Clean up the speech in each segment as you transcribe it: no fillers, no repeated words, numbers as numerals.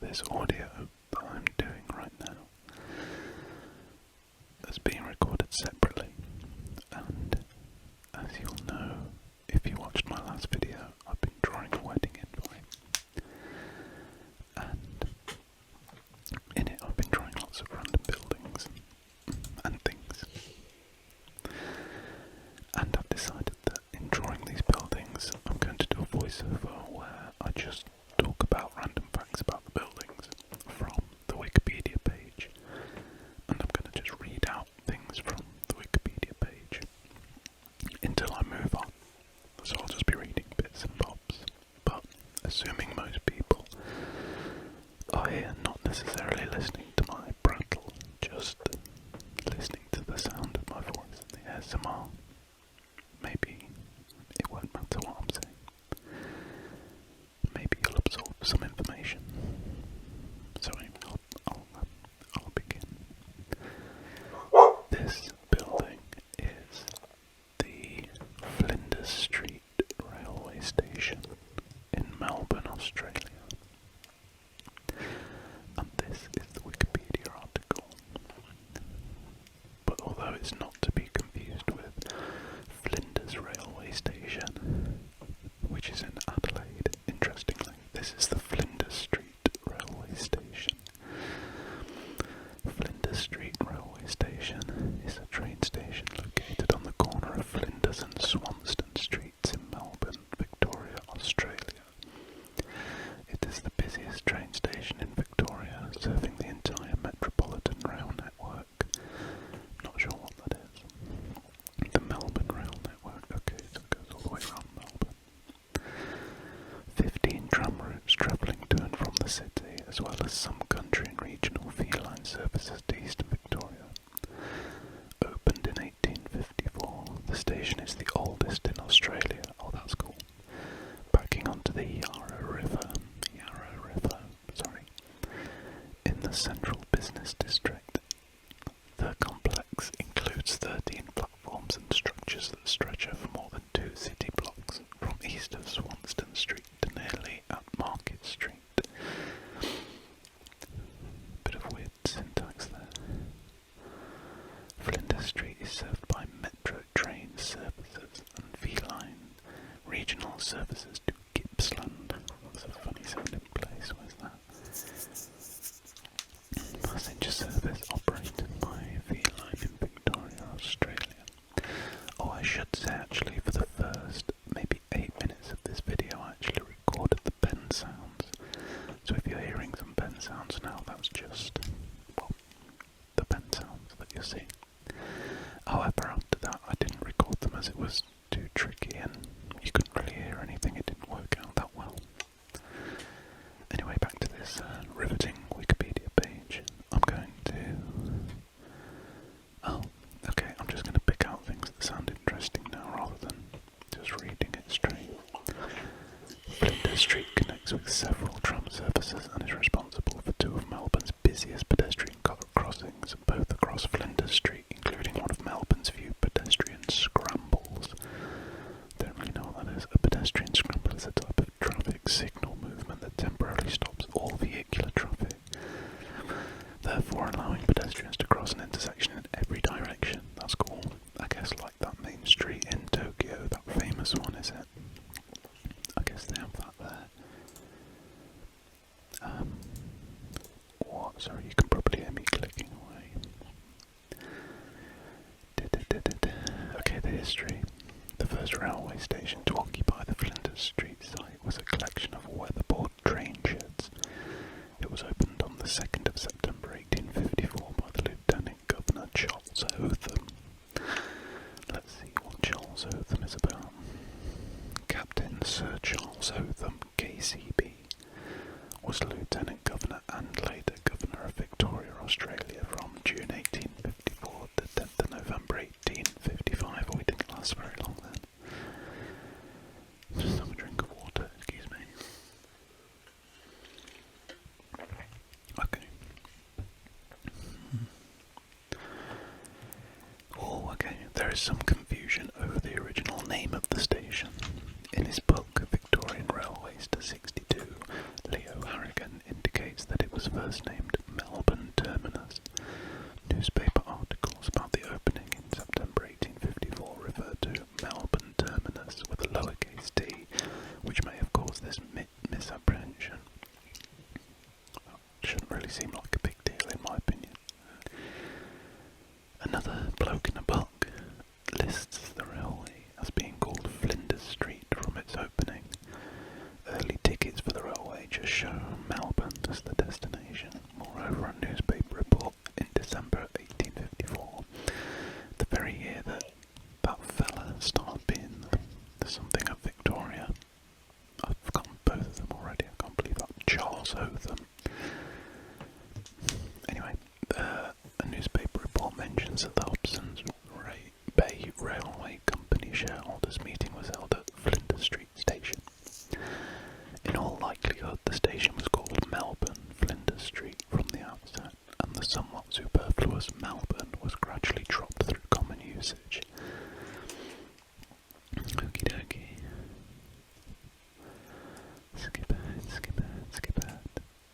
this audio that I'm doing right now is being recorded separately, and as you'll know, if you watched my last video, I've been drawing a wedding invite, and in it I've been drawing lots of random buildings and things, and I've decided that in drawing these buildings I'm going to do a voiceover where I just talk about random facts about the buildings from the Wikipedia page, and I'm going to just read out things from the Wikipedia page until I move on. So I'll just be reading bits and bobs, but assuming most people are here not necessarily listening to my prattle, just listening to the sound of my voice and the ASMR, maybe it won't matter what I'm saying. Maybe you'll absorb some information. So anyway, I'll begin. This building is the Flinders Street railway station in Melbourne, Australia. And this is the Wikipedia article. But although it's not to be confused with Flinders railway station, which is in Adelaide, interestingly, this is the Flinders Street railway station. Flinders Street railway station is a train station located on the corner of Flinders and Swanston Streets in Melbourne, Victoria, Australia. It is the busiest train station in Victoria, serving the entire Metropolitan Rail Network. Not sure what that is. The Melbourne Rail Network. Okay, so it goes all the way around Melbourne. 15 tram routes travelling to and from the city, as well as some country and regional feline services to eastern Victoria. Opened in 1854, the station is the oldest in Australia. Oh, that's cool. Backing onto the Yarra River, in the central business district. The complex includes 13 platforms and structures that stretch over more than 2 city blocks, from east of Swanston Street to nearly at Market Street. Bit of weird syntax there. Flinders Street is served by Metro train services and V-Line regional services to Gippsland. That's a funny sounding place, where's that? Passenger service operated by V-Line in Victoria, Australia. Oh, I should say actually, for the first maybe 8 minutes of this video I actually recorded the pen sounds. So if you're hearing some pen sounds now, that's just, well, the pen sounds that you're seeing. However, after that I didn't record them as it was too tricky and you couldn't really hear anything. It didn't work out that well. Anyway, back to this riveting Wikipedia page. I'm going to... Oh, okay, I'm just going to pick out things that sound interesting now rather than just reading it straight. Flinders Street connects with several tram services and is responsible for 2 of Melbourne's busiest pedestrian crossings, both across Flinders Street, including one of Melbourne's few pedestrian scrambles. Don't really know what that is. A pedestrian scramble is a type of traffic signal movement that temporarily stops all vehicular traffic, therefore allowing pedestrians to cross an intersection in every direction. That's cool. I guess like that main street in Tokyo, that famous one, is it? I guess they have that there. What? Sorry, you can probably hear me clicking away. Okay, the history. The first railway station to occupy the Flinders Street site was a collection of weatherboard train sheds. It was opened on the 2nd of September 1854 by the Lieutenant Governor Charles Hotham. Let's see what Charles Hotham is about. Captain Sir Charles Hotham, KCB, was Lieutenant Governor and later Governor of Victoria, Australia from June 1854 to 10th of November 1855. Oh, we didn't last very long then. Just have a drink of water, excuse me. Okay. Oh, okay. There is some confusion over the original name of the station. In his book, Victorian Railways to 62, Leo Harrigan indicates that it first named Melbourne Terminus. Newspaper articles about the opening in September 1854 refer to Melbourne Terminus with a lowercase t, which may have caused this misapprehension. Shouldn't really seem like a big deal in my opinion. Another bloke in a book lists the railway as being called Flinders Street from its opening. Early tickets for the railway just show Melbourne as the destination. Moreover, a newspaper report in December 1854, the very year that fella started being something of Victoria. I've forgotten both of them already, I can't believe that. Charles Hotham. Anyway, a newspaper report mentions that the Hobson's Bay Railway Company shareholders meeting was held at Flinders Street Station. In all likelihood, the station was called Melbourne Flinders Street from the outset, and the somewhat superfluous Melbourne was gradually dropped through common usage. Okie dokie. Skip ahead.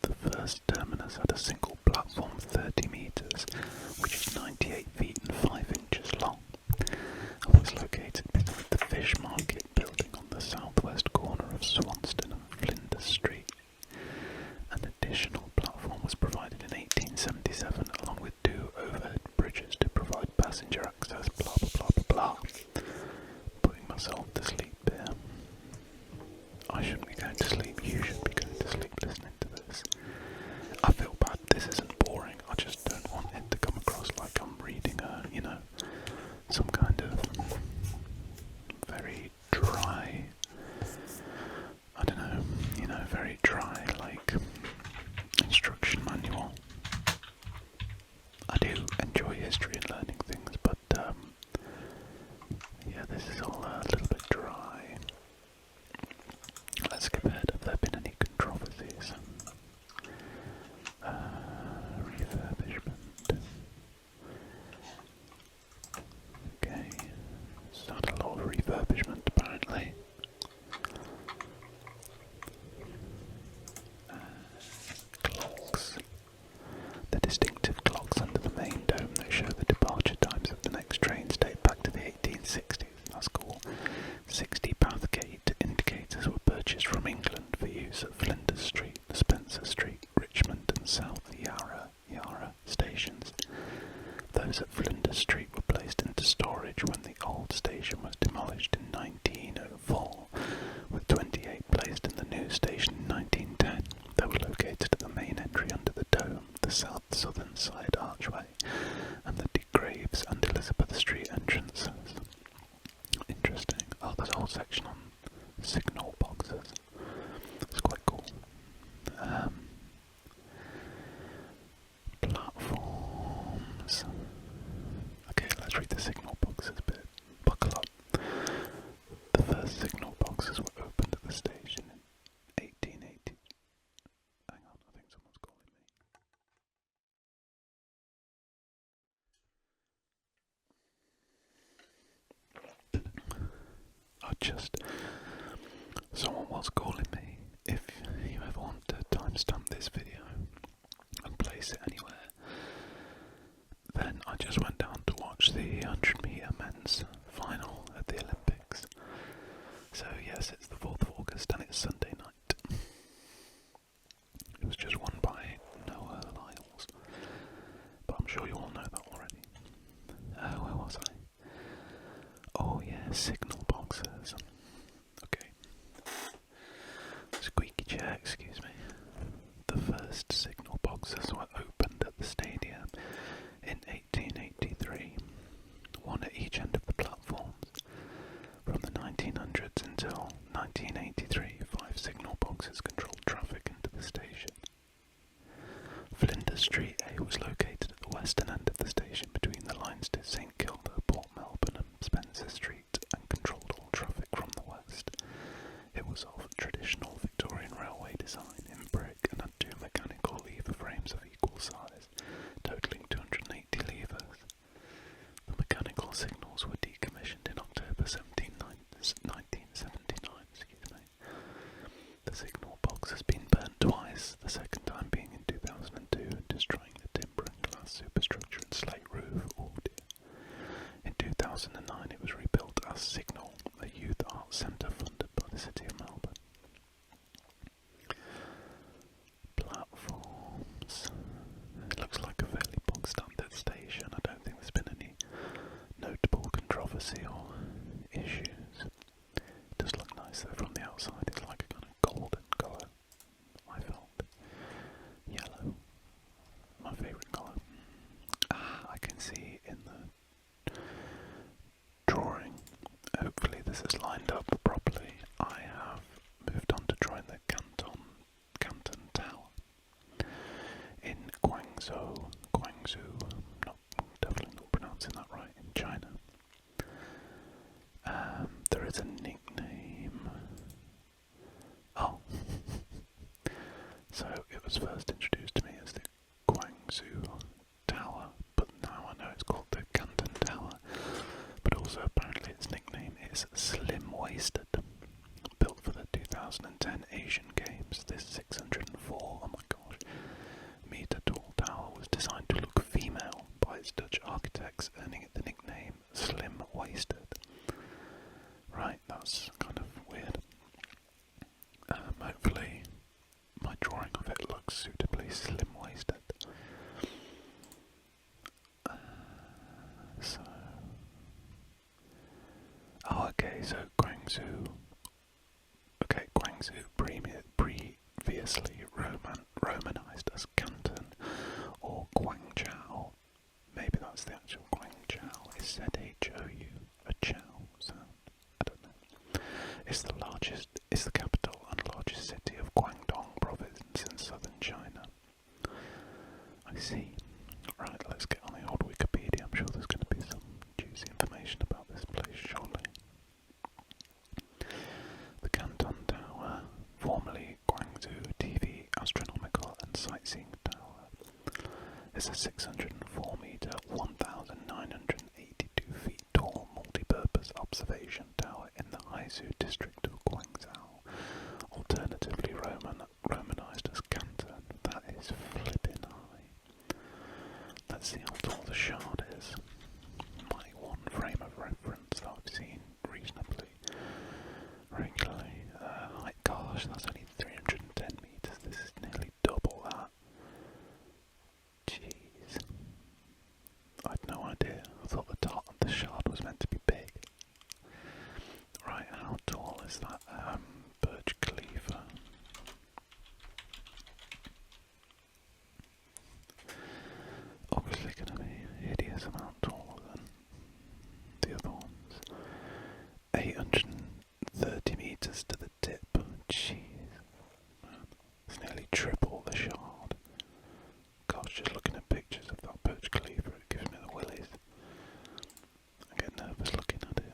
The first terminus had a single platform 30 metres, which is 98 feet and 5 inches long, and was located beside the Fish Market building on the southwest corner of Swanston and Flinders Street. An additional platform was provided in 1877, along with 2 overhead bridges to provide passenger access, blah blah blah blah blah. Putting myself to sleep here. I shouldn't be going to sleep, you should be going to sleep listening to this. I feel bad, this isn't boring, I just don't want it to come across like I'm reading some kind of very dry, I don't know, very dry, like, instruction manual. I do enjoy history and learning things, but, yeah, this is all a little bit dry. Let's skip ahead. Have there been any controversies? Refurbishment. Okay, so had a lot of refurbishment apparently. Clocks. The distinctive clocks under the main dome that show the departure times of the next trains date back to the 1860s. That's cool. 60 Bathgate indicators were purchased from England for use at Flinders Street, Spencer Street, Richmond and South Yarra stations. Those at Flinders Street were placed into storage when the old station was demolished in 1904, with 28 placed in the new station in 1910. They were located at the main entry under the dome, the southern side archway, and the De Graves and Elizabeth Street entrances. Interesting. Oh, there's a whole section on signal boxes. It's quite cool. Platforms. Okay, let's read the signal boxes bit. Buckle up. The first signal boxes were opened at the station in 1880. Hang on, I think someone's calling me. Someone was calling me. If you ever want to timestamp this video and place it anywhere, then I just went down to watch the 100-metre men's final at the Olympics. So yes, it's the 4th of August and it's Sunday night. It was just won by Noah Lyles, but I'm sure you all know that already. Where was I? Oh yeah, signal boxes. Okay. Squeaky chair, excuse me. The first signal boxes were opened at the stadium in 1883, one at each end of the platforms. From the 1900s until 1983, 5 signal boxes controlled traffic into the station. Flinders Street A was located at the western end of the station between the lines to St Kilda, Port Melbourne and Spencer Street, and controlled all traffic from the west. It was of traditional Victorian railway design in brick and had 2 mechanical lever frames of equal size, totalling 280 levers. The mechanical signals were decommissioned in October 1979. The signal box has been burnt twice, the second time being in 2002. Guangzhou, definitely not pronouncing that right, in China. There is a nickname. Oh, so it was first introduced to me as the Guangzhou Tower, but now I know it's called the Canton Tower. But also apparently its nickname is Slim Waisted. Built for the 2010 Asian Games, this 604, oh my gosh, meter tall tower was designed to look female by its Dutch architects, earning it the nickname Slim Waisted. Right, that's kind of weird. Hopefully my drawing of it looks suitably slim-waisted. So Guangzhou. Okay, Guangzhou previously Romanized as Canton or Guangzhou. Maybe that's the actual Guangzhou. Is Z-H-O-U a chow sound? I don't know. It's the capital and largest city of Guangdong province in southern China. I see. Right, let's get on the old Wikipedia. I'm sure there's going to be some juicy information about this place shortly. The Canton Tower, formerly Guangzhou TV Astronomical and Sightseeing Tower, is a 604 metre, 1,982 feet tall multi-purpose observation tower in the Haizu district of Guangzhou, alternatively Romanized as Canton. That is flipping high. Let's see how tall the shard is. My one frame of reference that I've seen reasonably regularly. Gosh, that's only 310 metres. This is nearly double that. Jeez. I had no idea. I thought the top of the shard was meant to be big. Right, how tall is that Burj Khalifa? Obviously going to be a hideous amount taller than the other ones. 830 metres to the tip. Jeez. Man, it's nearly triple the shard. Gosh, just looking at pictures of that Burj Khalifa, it gives me the willies. I get nervous looking at it.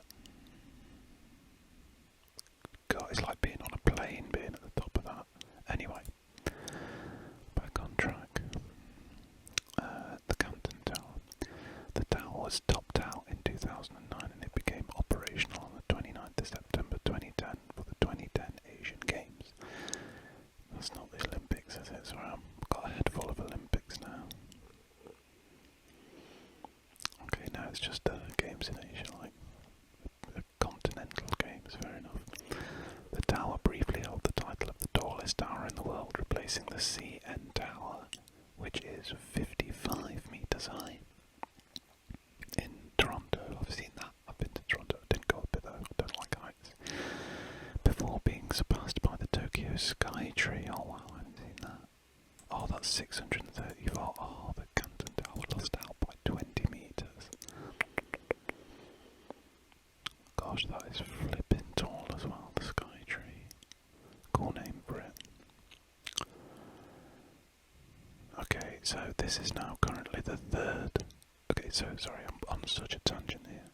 God, it's like being on a plane, being at the top of that. Anyway, back on track. The Canton Tower. The tower was topped out in 2009 and it became operational on the 29th of September 2010 for the 2010 Asian Games. That's not the Olympics, is it? Sorry, I've got a head full of Olympics now. Okay, now it's just games in Asia, like continental games, fair enough. The tower briefly held the title of the tallest tower in the world, replacing the CN Tower, which is 55 metres high. In Toronto, I've seen that. I've been to Toronto, I didn't go up it though, I don't like heights. Before being surpassed by the Tokyo Sky Tree. Oh wow, I haven't seen that. Oh, that's 634. Oh, the Canton Tower lost out by 20 metres. Gosh, that is flipping tall as well, the Sky Tree. Cool name for it. Okay, so this is now currently the third. Okay, so sorry, I'm on such a tangent here.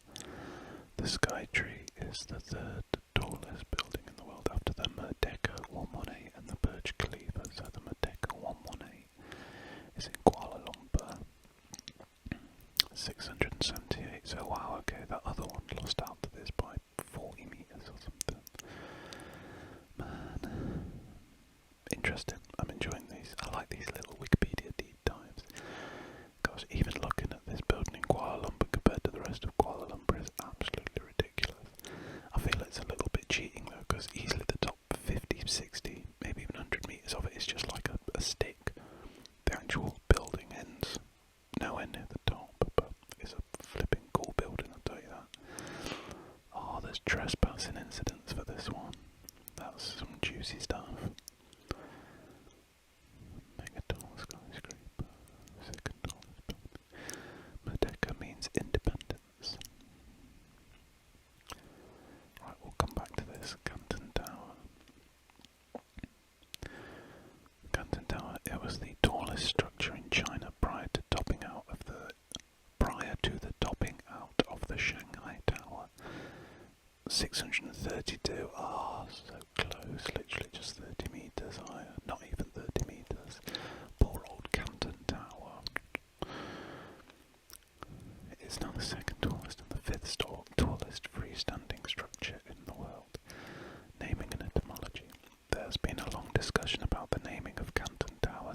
The Sky Tree is the third tallest building in the world after the Merdeka 118 and the Burj Khalifa. So the Merdeka 118 is in Kuala Lumpur, 678. So wow, okay, that other one lost out to this by 40 metres or something. Man, interesting. I'm enjoying these. I like these little Wikipedia deep dives. Gosh, even looking at this building in Kuala Lumpur compared to the rest of Kuala Lumpur is absolutely ridiculous. I feel it's a little bit cheating though, because easily the top 50, 60, maybe even 100 metres of it is just like a stick. The actual building ends nowhere near the top, but it's a flipping cool building, I'll tell you that.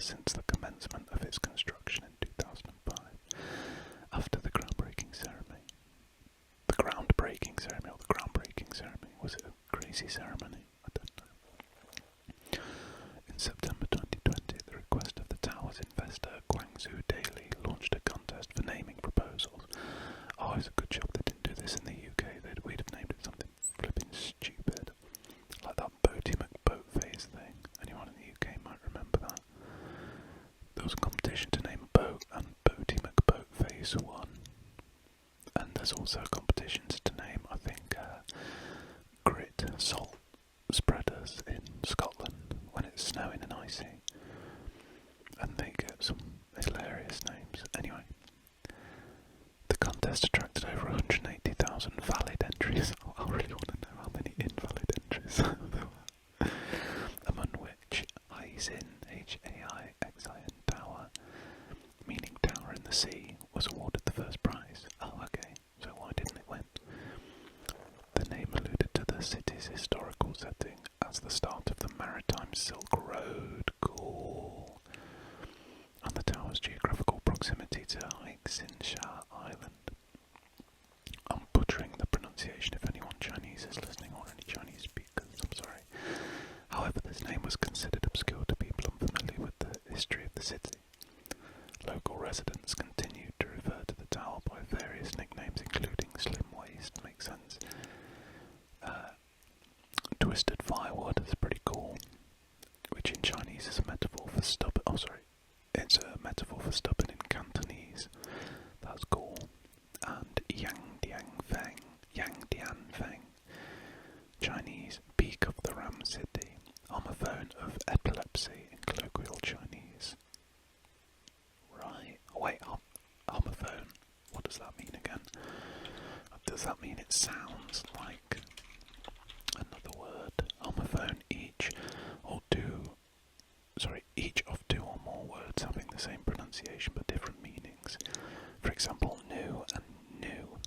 since the commencement of its construction in 2005. After the groundbreaking ceremony. The groundbreaking ceremony, or the groundbreaking ceremony? Was it a crazy ceremony? I don't know. In September 2020, at the request of the tower's investor, Guangzhou Daily launched a contest for naming proposals. Oh, it's a good job they didn't do this in the UK. We'd have named it something flipping stupid. Like that Boaty McBoatface thing. Anyone in the UK might remember that. There was a competition to name a boat, and Boaty McBoatface won. And there's also competitions to name, I think, grit salt spreaders in Scotland when it's snowing and icy. And they get some hilarious names. Anyway, the contest attracted over 180,000 valid entries. I really want to know how many invalid entries there were. Among which Haixin, Haixin Tower, meaning tower in the sea, was awarded the first prize. Oh, okay, so why didn't it win? The name alluded to the city's historical setting as the start of the maritime Silk Road. Cool. And the tower's geographical proximity to Haixin Island. I'm butchering the pronunciation if anyone Chinese is listening or any Chinese speakers, I'm sorry. However, this name was considered obscure to people unfamiliar with the history of the city. Local residents continued to refer to the tower by various nicknames, including Slim Waist, makes sense. Twisted Firewood is pretty cool, which in Chinese is a metaphor for stubborn. Oh, sorry, it's a metaphor for stubborn in Cantonese. That's cool. And Yang Dian Feng, Chinese Peak of the Ram City, homophone of epilepsy in colloquial Chinese. Right. Oh, wait, homophone. What does that mean again? Does that mean it sounds like another word? Homophone, each of two or more words having the same pronunciation but different meanings. For example, new and new.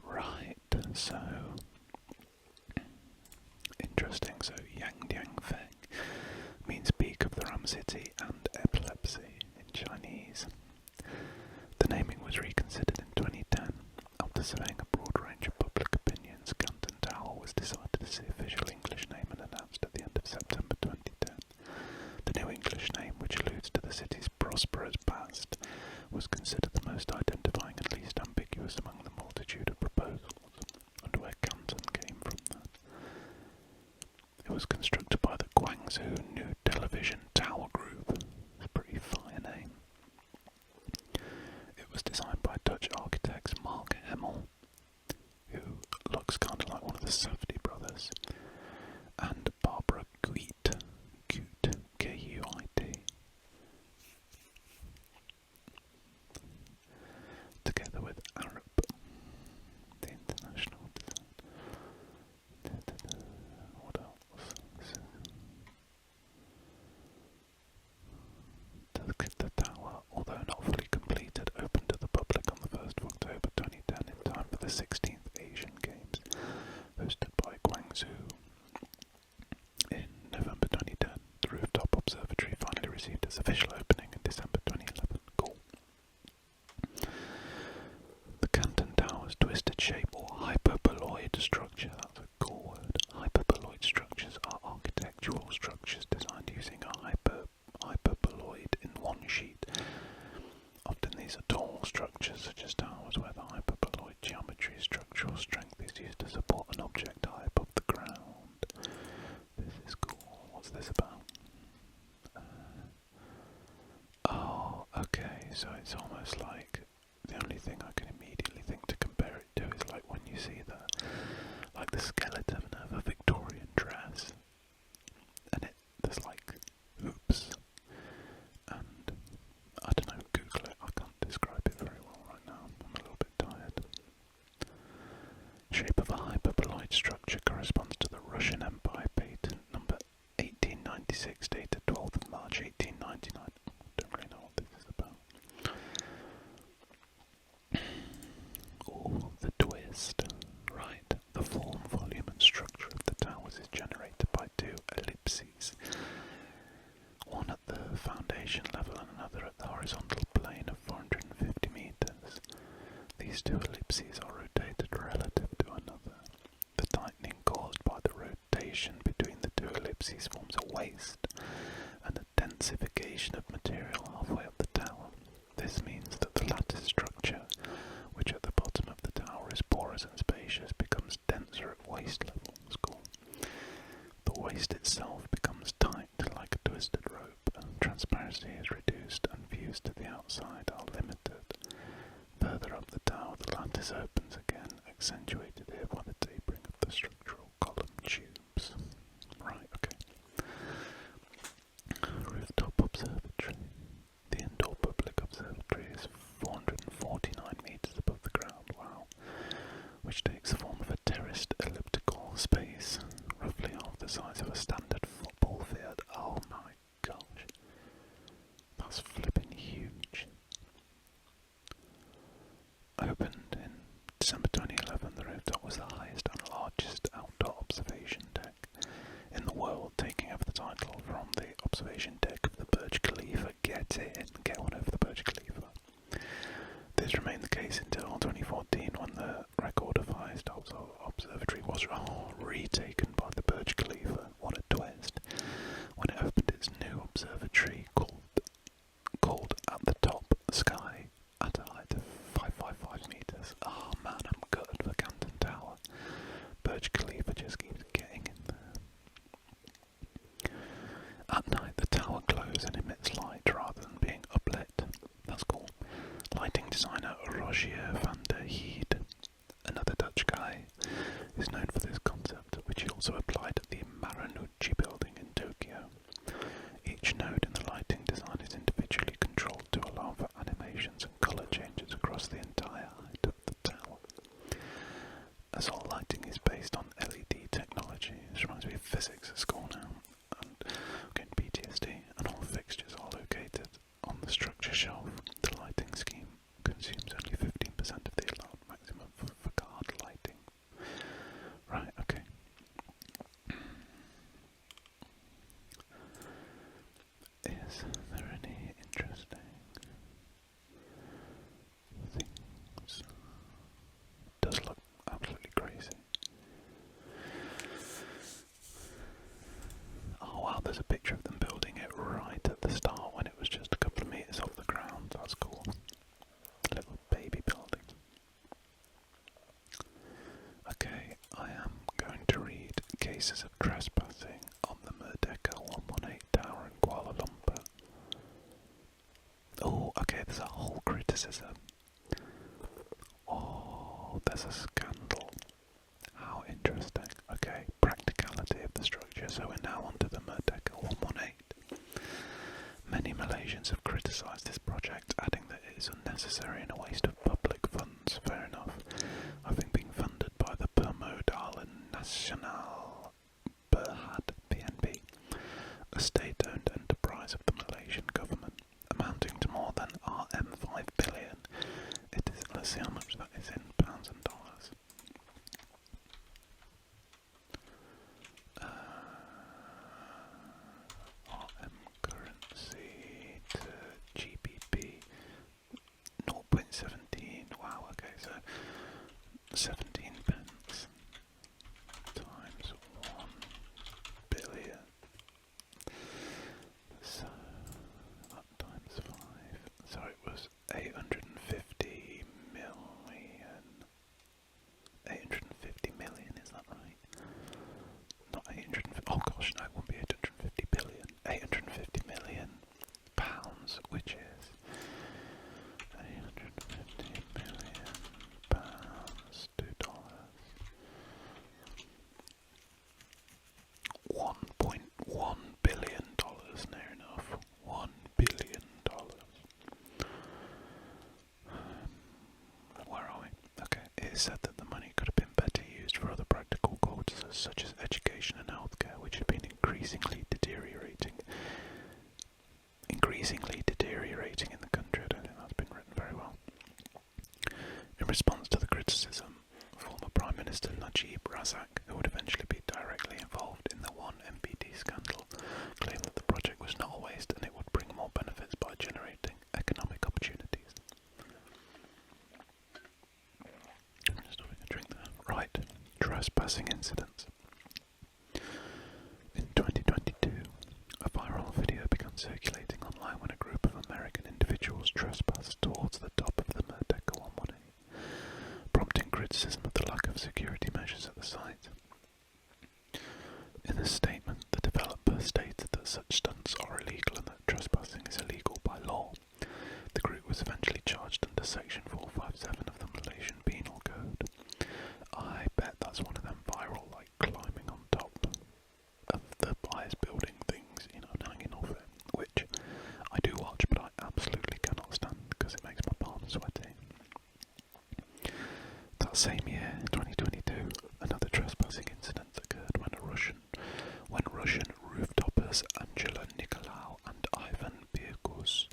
Right, so interesting. So Yang Feng means peak of the Ram City and epilepsy in Chinese. The naming was reconsidered in 2010 after surveying a broad range of public opinions. Canton Tower was decided as the official English name and announced at the end of September 2010. The new English name, which alludes to the city's prosperous past, was considered the most identifying and least ambiguous among the multitude of proposals. Wonder where Canton came from then. It was constructed by the Guangzhou New Television Tower Group. It's a pretty fire name. It was designed by Dutch architects Mark Hemmel, who looks kind of like one of the Safdie brothers, and Barbara Guit, K-U-I-T. Together with Arab, the international design. What else? The tower, although not fully completed, opened to the public on the 1st of October 2010 in time for the 16th Asian Games, hosted by Guangzhou. In November 2010, the rooftop observatory finally received its official opening in December 2011. Cool. The Canton Tower's twisted shape or hyperboloid structure, that's a cool word. Hyperboloid structures are architectural structures designed using a hyperboloid in one sheet. Often these are tall structures such as towers where the hyperboloid geometry structural strength is used to support an object high above the ground. This is cool. What's this about? Oh, okay, so it's almost like the only thing I can immediately think to compare it to is like when you see the skeleton of a Victorian dress, and there's like hoops, and I don't know, Google it, I can't describe it very well right now, I'm a little bit tired. Shape of a hyperboloid structure corresponds to the Russian Empire patent number 1896 dated 12th of March 1899. Don't really know what this is about. Oh, the twist. Right. The form, volume and foundation level and another at the horizontal plane of 450 meters. These two ellipses are rotated relative to another. The tightening caused by the rotation between the two ellipses forms a waste and a densification of material halfway up the tower. This means that the lattice structure, which at the bottom of the tower is porous and spacious, becomes denser at waist level. That's cool. The waist itself becomes tight like a twisted rope, and transparency is reduced and views to the outside are limited. Further up the tower, the lattice opens again, accentuated here by the tapering of the structural column tubes. Right, okay. Rooftop observatory. The indoor public observatory is 449 meters above the ground, wow, which takes the form of a terraced elliptical space, roughly half the size of a standard football field. Oh my gosh, that's flipping huge. Opened in December 2011, the rooftop was the highest and largest outdoor observation deck in the world, taking over the title from the observation deck of the Burj Khalifa. Get one over the Burj Khalifa. This remained the case until 2014, when the record of highest observatory was retaken by the Burj Khalifa. What a twist! When it opened its new observatory called At the Top Sky, at a height of 555 meters. Oh man, I'm gutted for Canton Tower. Burj Khalifa just keeps getting in there. At night, the tower glows and emits light rather than being uplit. That's cool. Lighting designer Rogier van der Heide, another Dutch guy, is known for this concept, which he also applied at the Marunouchi building in Tokyo. Each node in the lighting design is individually controlled to allow for animations and colour changes across the entire height of the tower. As all lighting is based on LED technology, this reminds me of physics at school now, and getting PTSD, and all fixtures are located on the structure shelf. The lighting scheme consumes only 15% of the allowed maximum for card lighting. Right, okay. Is there any interesting things? It does look absolutely crazy. Oh wow, there's a picture of them building it right at the start when it was just a couple of meters off the ground. That's cool. Little baby building. Okay, I am going to read cases of trespassing on the Merdeka 118 Tower in Kuala Lumpur. Oh, okay, there's a whole criticism. Oh, there's a scandal. How interesting. Okay, practicality of the structure. So we're now onto the Merdeka 118. Many Malaysians have criticised this project, adding that it is unnecessary and a waste of public funds. Fair enough. Having been funded by the Permodalan Nasional Berhad PNB, a state-owned enterprise of the Malaysian government, amounting to more than RM5 billion. It is, let's see how much that is in pounds and dollars. RM currency to GBP 0.17. Wow, okay, so 17 pence times 1 billion. So that times 5. So it was 850 million. 850 million, is that right? Not 850. Oh gosh, no, it won't be 850 billion. 850 million pounds, which is 850 million pounds to dollars. $1.1 billion, near enough. $1 billion. Where are we? Okay, it is said that the money could have been better used for other practical causes such as education and healthcare, which had been increasingly deteriorating in the country. I don't think that's been written very well. In response to the criticism, former Prime Minister Najib Razak, who would eventually be directly involved in the 1MPD scandal, claimed that the project was not a waste and it would bring more trespassing incidents. In 2022, a viral video began circulating online when a group of American individuals trespassed towards the top of the Merdeka 118, prompting criticism of the lack of security measures at the site. In a statement, the developer stated that such stunts are illegal and that trespassing is illegal by law. The group was eventually charged under Section 457 of the Malaysian Penal Code. I bet that's one of them viral, like climbing on top of the highest building things, you know, and hanging off it, which I do watch, but I absolutely cannot stand because it makes my palms sweaty. That same year, 2022, another trespassing incident occurred when Russian rooftoppers Angela Nicolau and Ivan Birkus,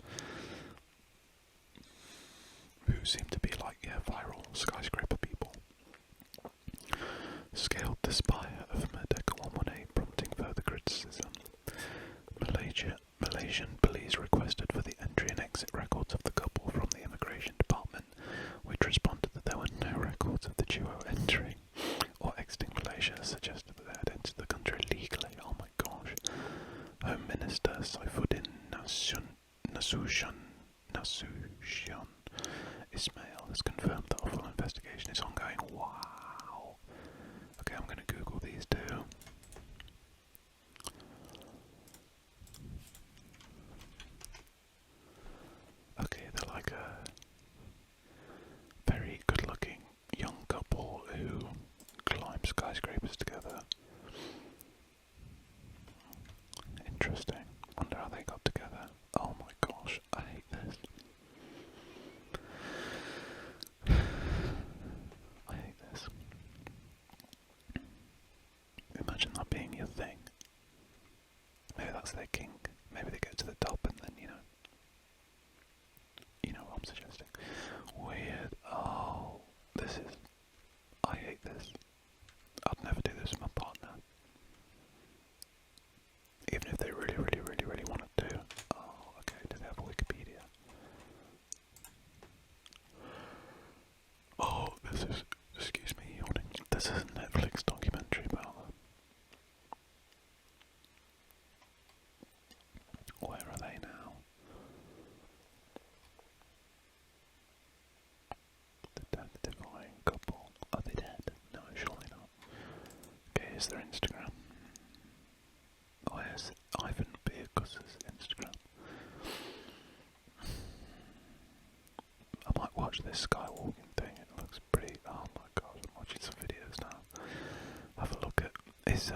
who seem to be like viral skyscraper people, scaled the spire of Merdeka 118, prompting further criticism. Malaysian police requested for the entry and exit records of the couple from the immigration department, which responded that there were no records of the duo entering or exiting Malaysia, suggested that they had entered the country illegally. Oh my gosh. Home Minister Saifuddin Nasution Ismail has confirmed that a full investigation is ongoing. Wow. Okay, I'm going to Google these two. Okay, they're like a very good looking young couple who climb skyscrapers together. Interesting. Wonder how they got together. Oh my gosh, I hate this. I hate this. Imagine that being your thing. Maybe that's their king. Maybe they get to the top and then, you know what I'm suggesting. Weird. Oh, this is... I hate this. I'd never do this with my partner. Even if they really, really, really, really wanted to. Oh, okay, do they have a Wikipedia? Oh, this is... excuse me, yawning. This is a Netflix documentary about them. Where are they now? The death-defying couple. Are they dead? No, surely not. Okay, here's their Instagram. Oh, here's Ivan Birkus' Instagram. I might watch this skywalking thing. It looks pretty... oh my god, I'm watching some videos now. Have a look at... his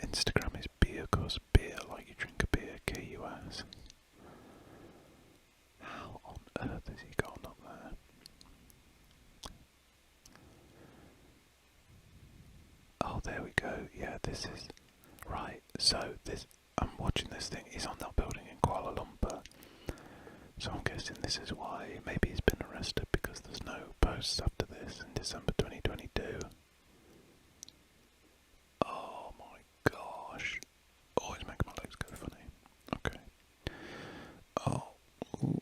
Instagram is Birkus, beer, like you drink a beer, K-U-S. How on earth has he gotten up there? Oh, there we go. Yeah, this is... right, so this... I'm watching this thing. He's on that building in Kuala Lumpur. So I'm guessing this is why maybe he's been arrested, because there's no posts after this in December 2022. Oh my gosh. Oh, it's making my legs go funny. Okay. Oh. Ooh.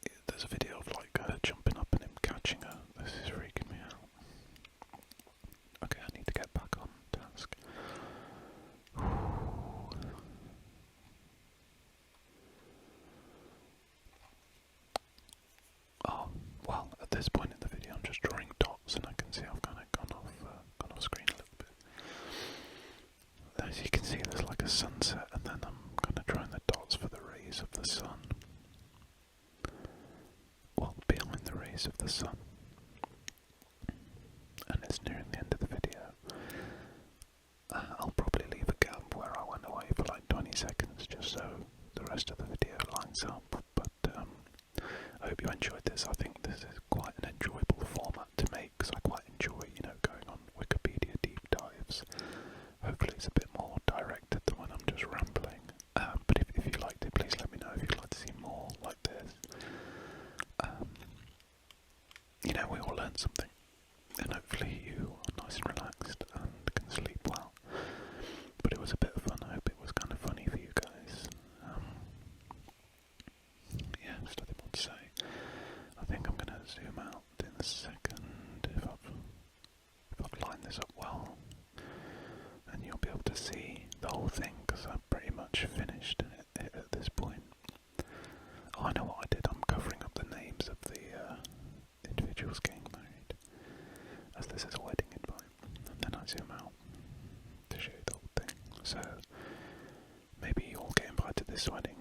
Yeah, there's a video of like her jumping up and him catching her. This is freaking me out. Okay, I need to get back on task. Oh, well, at this point in the video I'm just drawing dots and I can see I've kind of gone off screen a little bit. As you can see, there's like a sunset and then I'm kind of drawing the dots for the rays of the sun. Well, behind the rays of the sun. And it's nearing the end of the video. I'll probably leave a gap where I went away for like 20 seconds just so the rest of the video lines up. But I hope you enjoyed this. I think this is quite an enjoyable format to make because I quite enjoy, going on Wikipedia deep dives. Hopefully it's a bit more directed than when I'm just rambling. But if you liked it, please let me know if you'd like to see more like this. We all learn something. And hopefully you are nice and relaxed and can sleep well. But it was a bit of fun. I hope it was kind of funny for you guys. Yeah, just nothing more to say. I think I'm going to zoom out in a second if I've lined this up well. this wedding.